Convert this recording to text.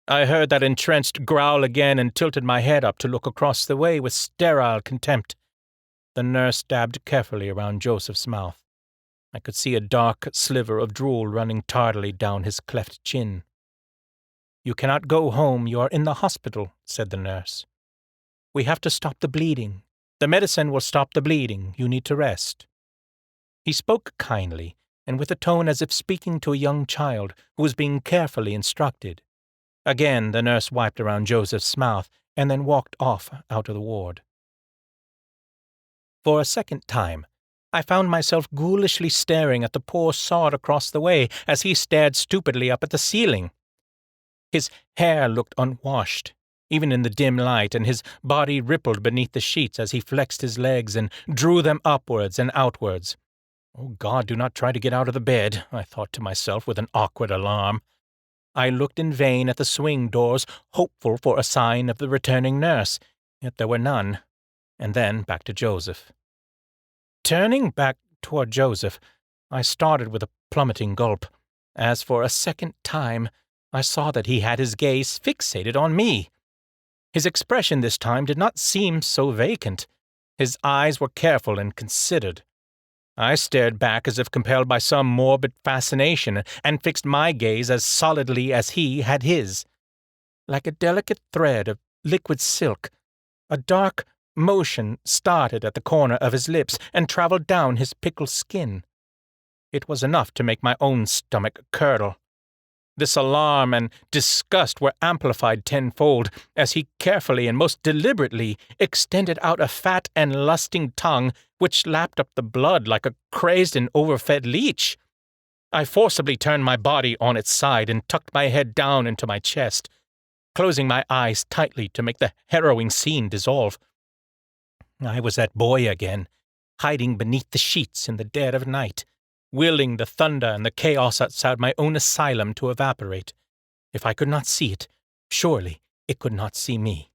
I heard that entrenched growl again and tilted my head up to look across the way with sterile contempt. The nurse dabbed carefully around Joseph's mouth. I could see a dark sliver of drool running tardily down his cleft chin. "You cannot go home. You are in the hospital," said the nurse. "We have to stop the bleeding. The medicine will stop the bleeding. You need to rest." He spoke kindly, and with a tone as if speaking to a young child who was being carefully instructed. Again the nurse wiped around Joseph's mouth and then walked off out of the ward. For a second time, I found myself ghoulishly staring at the poor sod across the way as he stared stupidly up at the ceiling. His hair looked unwashed, even in the dim light, and his body rippled beneath the sheets as he flexed his legs and drew them upwards and outwards. "Oh God, do not try to get out of the bed," I thought to myself with an awkward alarm. I looked in vain at the swing doors, hopeful for a sign of the returning nurse, yet there were none, and then back to Joseph. Turning back toward Joseph, I started with a plummeting gulp, as for a second time I saw that he had his gaze fixated on me. His expression this time did not seem so vacant. His eyes were careful and considered. I stared back as if compelled by some morbid fascination, and fixed my gaze as solidly as he had his. Like a delicate thread of liquid silk, a dark motion started at the corner of his lips and traveled down his pickled skin. It was enough to make my own stomach curdle. This alarm and disgust were amplified tenfold as he carefully and most deliberately extended out a fat and lusting tongue which lapped up the blood like a crazed and overfed leech. I forcibly turned my body on its side and tucked my head down into my chest, closing my eyes tightly to make the harrowing scene dissolve. I was that boy again, hiding beneath the sheets in the dead of night, willing the thunder and the chaos outside my own asylum to evaporate. If I could not see it, surely it could not see me.